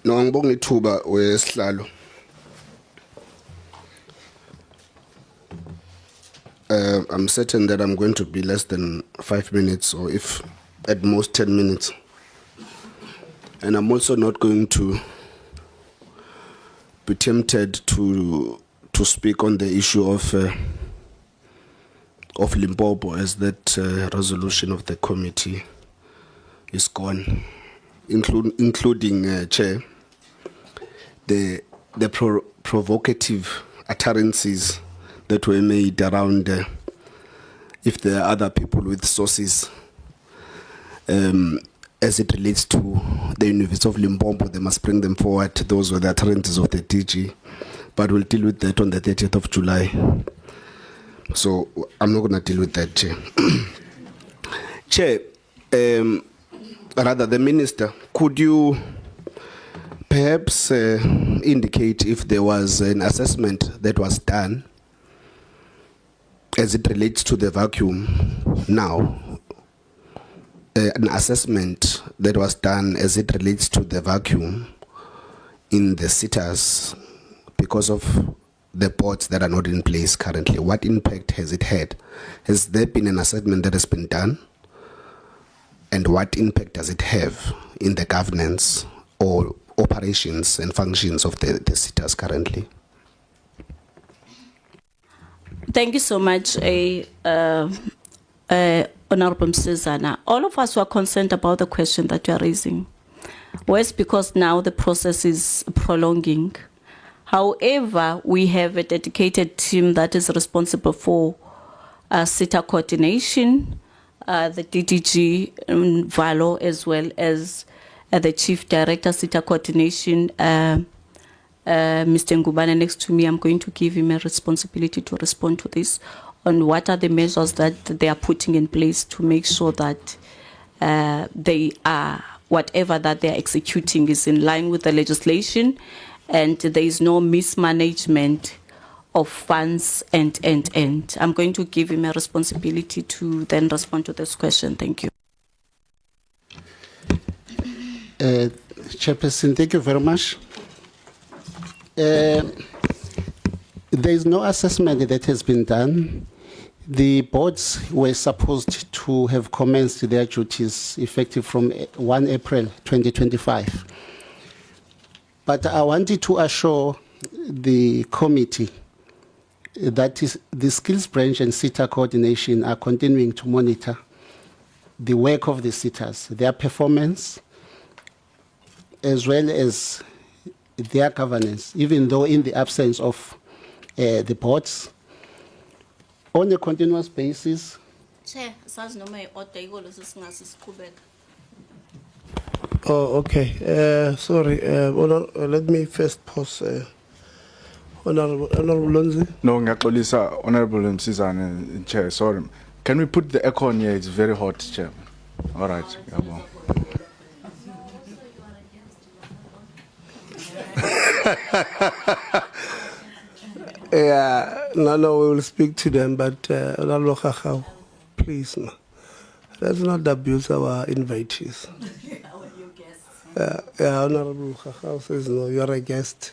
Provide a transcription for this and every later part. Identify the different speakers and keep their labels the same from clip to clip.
Speaker 1: No, ngibonga ithuba wesihlalo. I'm certain that I'm going to be less than 5 minutes, or if at most 10 minutes. And I'm also not going to be tempted to speak on the issue of Limpopo, as that resolution of the committee is gone, including Chair, the provocative utterances that were made around if there are other people with sources as it relates to the University of Limpopo, they must bring them forward. Those were the utterances of the DG, but we'll deal with that on the 30th of July. So I'm not going to deal with that, Chair. Chair, rather the Minister, could you perhaps indicate if there was an assessment that was done as it relates to the vacuum now, an assessment that was done as it relates to the vacuum in the sitters because of the boards that are not in place currently? What impact has it had? Has there been an assessment that has been done? And what impact does it have in the governance or operations and functions of the sitters currently?
Speaker 2: Thank you so much, Honorable Msezane. All of us were concerned about the question that you are raising. Whereas because now the process is prolonging. However, we have a dedicated team that is responsible for sitter coordination, the DDG Valo, as well as the Chief Director Sitter Coordination, Mr. Ngubane next to me. I'm going to give him a responsibility to respond to this on what are the measures that they are putting in place to make sure that they are, whatever that they are executing is in line with the legislation and there is no mismanagement of funds and. I'm going to give him a responsibility to then respond to this question. Thank you.
Speaker 3: Chairperson, thank you very much. There is no assessment that has been done. The boards were supposed to have commenced their duties effective from 1 April 2025. But I wanted to assure the committee that the skills branch and sitter coordination are continuing to monitor the work of the sitters, their performance, as well as their governance, even though in the absence of the boards, on a continuous basis.
Speaker 2: Chair,
Speaker 4: Oh, okay. Sorry. Let me first pause. Honorable Lonzi.
Speaker 5: No, ngaxolisa Honorable Msezane, Chair. Sorry. Can we put the echo on here? It's very hot, Chair. All right.
Speaker 4: Yeah, no, we will speak to them, but please, no. Let's not abuse our invitees. Yeah, Honorable Khakao says no, you're a guest.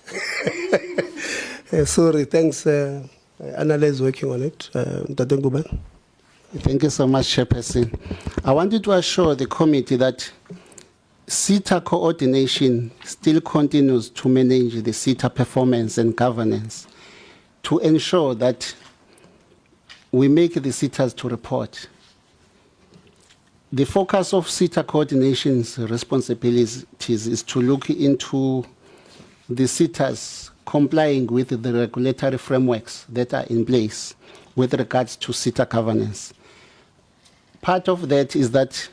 Speaker 4: Sorry, thanks. Anala is working on it.
Speaker 3: Thank you so much, Chairperson. I wanted to assure the committee that sitter coordination still continues to manage the sitter performance and governance to ensure that we make the sitters to report. The focus of sitter coordination's responsibilities is to look into the sitters complying with the regulatory frameworks that are in place with regards to sitter governance. Part of that is that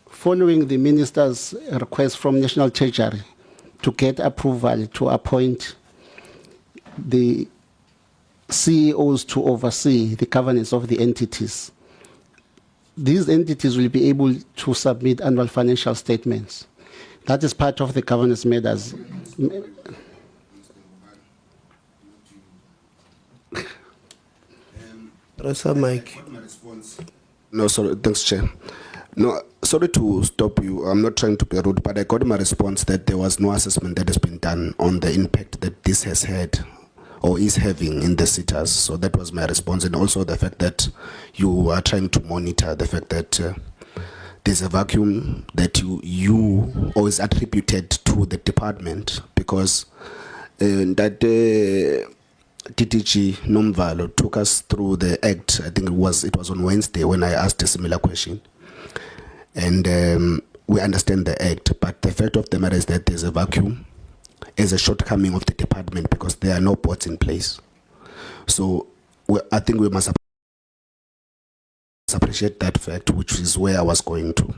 Speaker 3: following the minister's request from National Treasury to get approval to appoint the CEOs to oversee the governance of the entities, these entities will be able to submit annual financial statements. That is part of the governance matters.
Speaker 4: Mike.
Speaker 1: No, sorry, thanks, Chair. No, sorry to stop you. I'm not trying to be rude, but I got my response that there was no assessment that has been done on the impact that this has had or is having in the sitters. So that was my response. And also the fact that you are trying to monitor the fact that there's a vacuum that you or is attributed to the department, because that DTG Nomvalo took us through the act. I think it was on Wednesday when I asked a similar question. And we understand the act, but the fact of the matter is that there's a vacuum, is a shortcoming of the department because there are no boards in place. So I think we must appreciate that fact, which is where I was going to.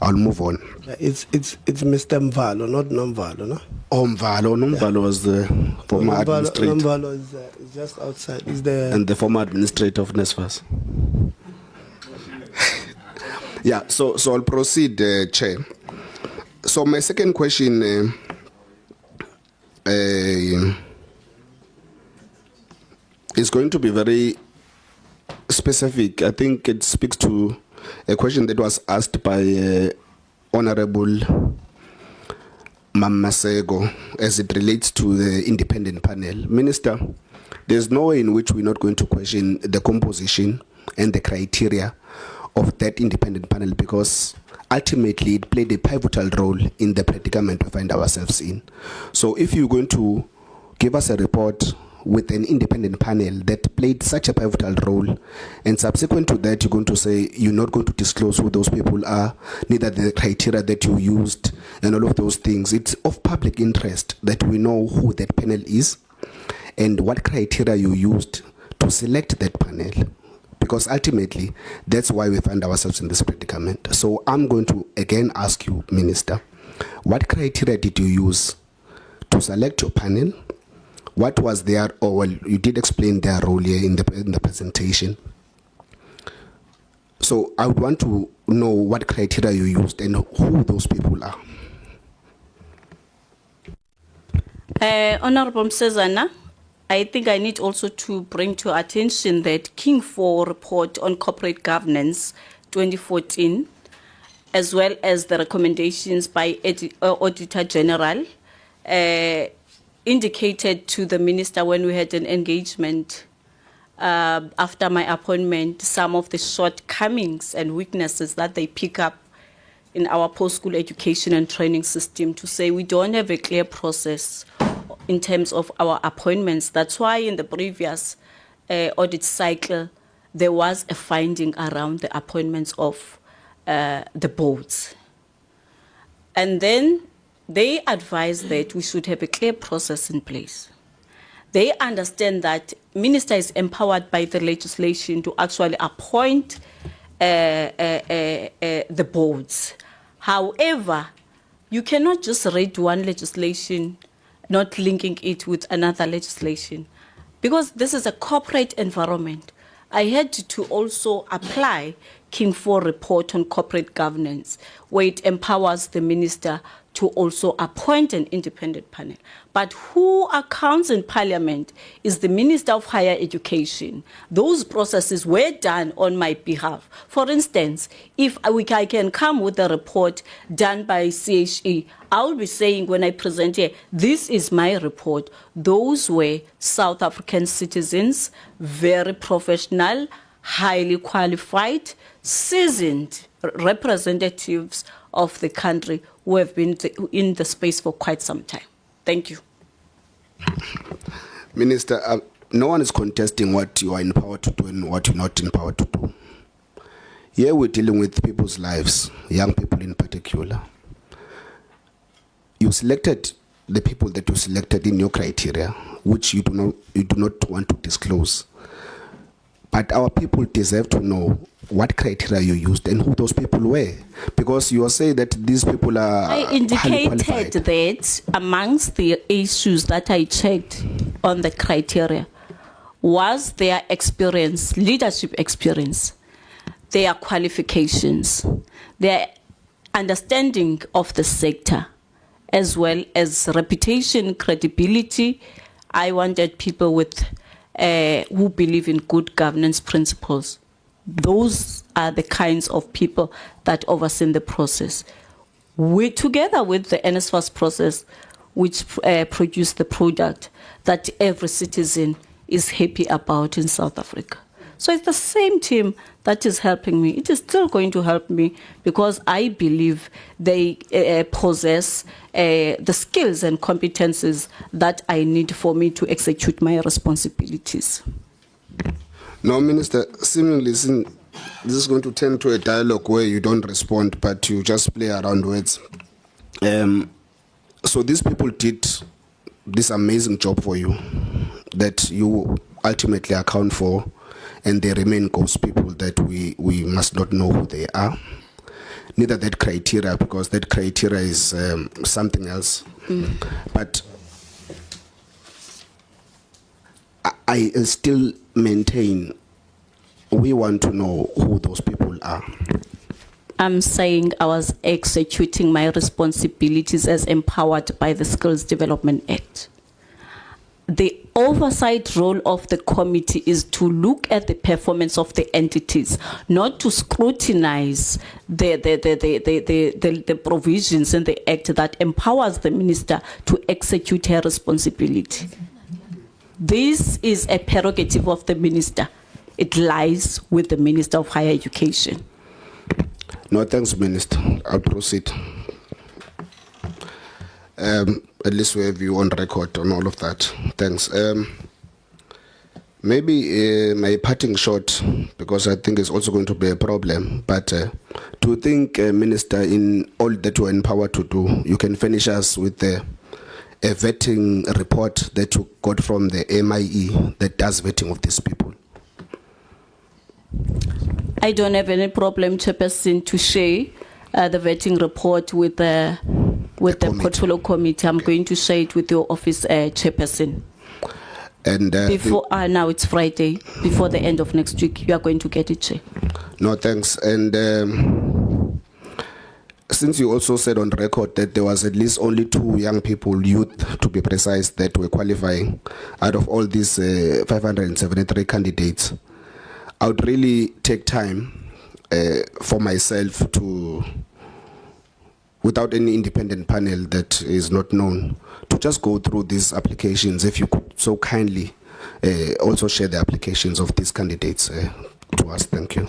Speaker 1: I'll move on.
Speaker 4: It's Mr. Mvalo, not Nomvalo, no?
Speaker 1: Oh, Nomvalo was the former administrator.
Speaker 4: Nomvalo is just outside. Is the
Speaker 1: and the former administrator of NSFAS. Yeah, so I'll proceed, Chair. So my second question is going to be very specific. I think it speaks to a question that was asked by Honorable Msezane as it relates to the independent panel. Minister, there's no way in which we're not going to question the composition and the criteria of that independent panel, because ultimately it played a pivotal role in the predicament we find ourselves in. So if you're going to give us a report with an independent panel that played such a pivotal role, and subsequent to that you're going to say you're not going to disclose who those people are, neither the criteria that you used and all of those things, it's of public interest that we know who that panel is and what criteria you used to select that panel, because ultimately that's why we find ourselves in this predicament. So I'm going to again ask you, Minister, what criteria did you use to select your panel? What was their, or well, you did explain their role here in the presentation. So I would want to know what criteria you used and who those people are.
Speaker 2: Honorable Msezane, I think I need also to bring to attention that King 4 report on corporate governance 2014, as well as the recommendations by Auditor General, indicated to the minister when we had an engagement after my appointment some of the shortcomings and weaknesses that they pick up in our post-school education and training system, to say we don't have a clear process in terms of our appointments. That's why in the previous audit cycle, there was a finding around the appointments of the boards. And then they advised that we should have a clear process in place. They understand that minister is empowered by the legislation to actually appoint the boards. However, you cannot just read one legislation not linking it with another legislation, because this is a corporate environment. I had to also apply King 4 report on corporate governance, where it empowers the minister to also appoint an independent panel. But who accounts in Parliament is the Minister of Higher Education. Those processes were done on my behalf. For instance, if I can come with a report done by CHE, I'll be saying when I present here, this is my report. Those were South African citizens, very professional, highly qualified, seasoned representatives of the country who have been in the space for quite some time. Thank you.
Speaker 1: Minister, no one is contesting what you are empowered to do and what you're not empowered to do. Here we're dealing with people's lives, young people in particular. You selected the people that you selected in your criteria, which you do not want to disclose. But our people deserve to know what criteria you used and who those people were, because you are saying that these people are
Speaker 2: I indicated that amongst the issues that I checked on the criteria was their experience, leadership experience, their qualifications, their understanding of the sector, as well as reputation, credibility. I wanted people with who believe in good governance principles. those are the kinds of people that oversee the process. We, together with the NSFAS process, which produce the product that every citizen is happy about in South Africa. So it's the same team that is helping me. It is still going to help me because I believe they possess the skills and competences that I need for me to execute my responsibilities.
Speaker 1: Now, Minister, seemingly this is going to turn to a dialogue where you don't respond, but you just play around words. So these people did this amazing job for you that you ultimately account for, and they remain ghost people that we must not know who they are. Neither that criteria, because that criteria is something else. But I still maintain we want to know who those people are.
Speaker 2: I'm saying I was executing my responsibilities as empowered by the Skills Development Act. The oversight role of the committee is to look at the performance of the entities, not to scrutinize the provisions in the act that empowers the minister to execute her responsibility. This is a prerogative of the minister. It lies with the Minister of Higher Education.
Speaker 1: No, thanks, Minister. I'll proceed. At least we have you on record on all of that. Thanks. Maybe my parting shot, because I think it's also going to be a problem, but do you think, Minister, in all that you're empowered to do, you can finish us with a vetting report that you got from the MIE that does vetting of these people?
Speaker 2: I don't have any problem, Chairperson, to share the vetting report with the portfolio committee. I'm going to share it with your office, Chairperson.
Speaker 1: And
Speaker 2: before now it's Friday, before the end of next week, you are going to get it, Chair.
Speaker 1: No, thanks. And since you also said on record that there was at least only 2 young people, youth to be precise, that were qualifying out of all these 573 candidates, I would really take time for myself to, without any independent panel that is not known, to just go through these applications. If you could so kindly also share the applications of these candidates to us. Thank you.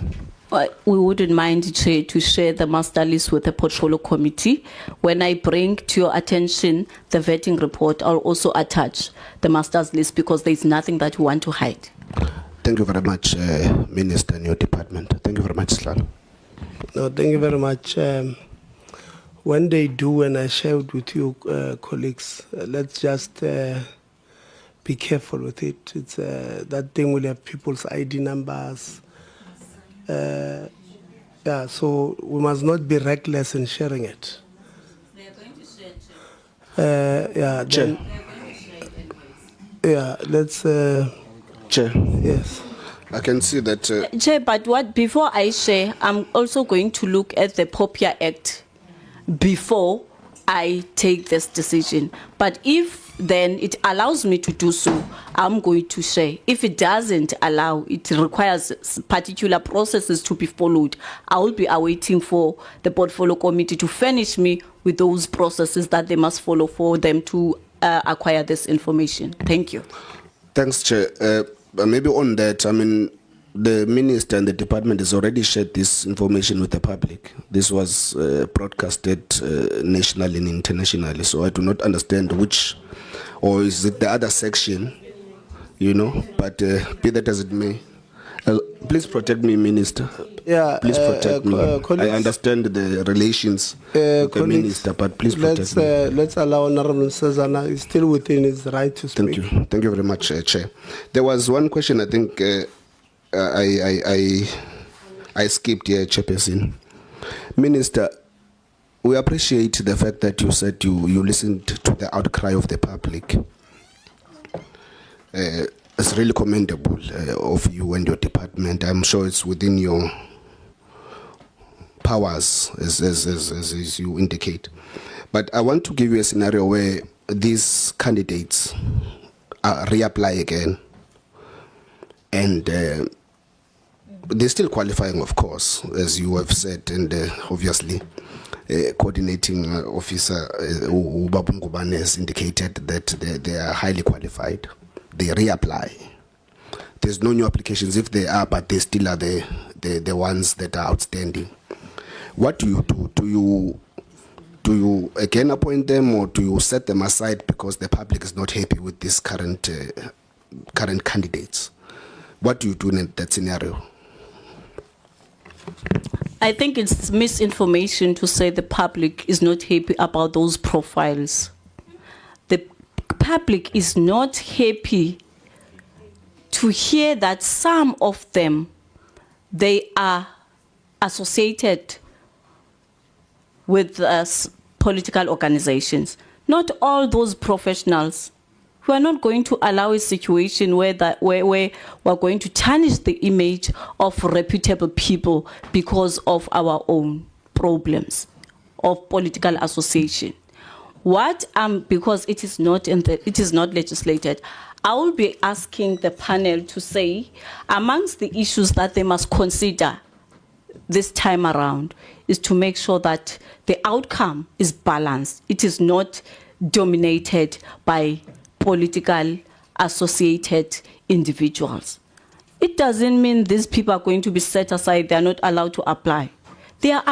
Speaker 2: We wouldn't mind, Chair, to share the master list with the portfolio committee. When I bring to your attention the vetting report, I'll also attach the master's list because there's nothing that we want to hide.
Speaker 1: Thank you very much, Minister, and your department. Thank you very much, Slal.
Speaker 4: No, thank you very much. When they do, and I shared with you, colleagues, let's just be careful with it. It's that thing will have people's ID numbers. Yeah, so we must not be reckless in sharing it.
Speaker 2: They are going to share,
Speaker 4: Yeah,
Speaker 1: Chair.
Speaker 4: yeah, let's.
Speaker 1: Chair.
Speaker 4: Yes.
Speaker 1: I can see that.
Speaker 2: Chair, but before I share, I'm also going to look at the POPIA Act before I take this decision. But if then it allows me to do so, I'm going to share. If it doesn't allow, it requires particular processes to be followed, I will be awaiting for the portfolio committee to furnish me with those processes that they must follow for them to acquire this information. Thank you.
Speaker 1: Thanks, Chair. Maybe on that, I mean, the minister and the department has already shared this information with the public. This was broadcasted nationally and internationally, so I do not understand which, or is it the other section, you know, but be that as it may. Please protect me, Minister.
Speaker 4: Yeah,
Speaker 1: please protect me. I understand the relations with the minister, but please protect me.
Speaker 4: Let's allow Honorable Msezane. He's still within his right to speak.
Speaker 1: Thank you. Thank you very much, Chair. There was one question I think I skipped here, Chairperson. Minister, we appreciate the fact that you said you listened to the outcry of the public. It's really commendable of you and your department. I'm sure it's within your powers, as you indicate. But I want to give you a scenario where these candidates reapply again, and they're still qualifying, of course, as you have said, and obviously, coordinating officer Babu Ngubane has indicated that they are highly qualified. They reapply. There's no new applications if they are, but they still are the ones that are outstanding. What do you do? Do you again appoint them, or do you set them aside because the public is not happy with these current candidates? What do you do in that scenario?
Speaker 2: I think it's misinformation to say the public is not happy about those profiles. The public is not happy to hear that some of them, they are associated with political organizations. Not all those professionals. We are not going to allow a situation where we're going to tarnish the image of reputable people because of our own problems of political association. Because it is not legislated, I will be asking the panel to say, amongst the issues that they must consider this time around, is to make sure that the outcome is balanced. It is not dominated by political associated individuals. It doesn't mean these people are going to be set aside. They are not allowed to apply. They are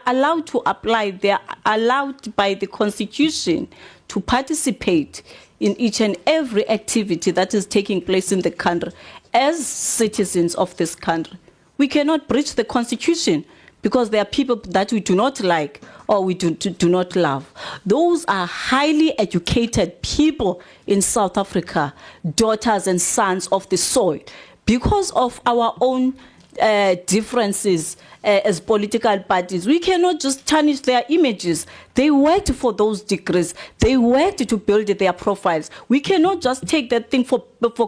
Speaker 2: allowed to apply. They are allowed by the Constitution to participate in each and every activity that is taking place in the country as citizens of this country. We cannot breach the Constitution because there are people that we do not like or we do not love. Those are highly educated people in South Africa, daughters and sons of the soil. Because of our own differences as political parties, we cannot just tarnish their images. They worked for those degrees. They worked to build their profiles. We cannot just take that thing for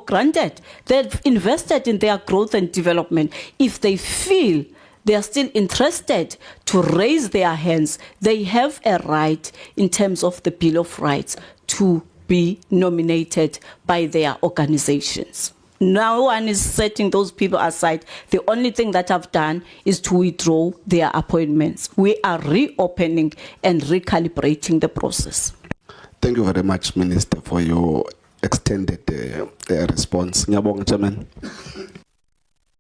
Speaker 2: granted. They've invested in their growth and development. If they feel they are still interested to raise their hands, they have a right in terms of the Bill of Rights to be nominated by their organizations. No one is setting those people aside. The only thing that I've done is to withdraw their appointments. We are reopening and recalibrating the process.
Speaker 1: Thank you very much, Minister, for your extended response. Ngiyabonga, Chairman.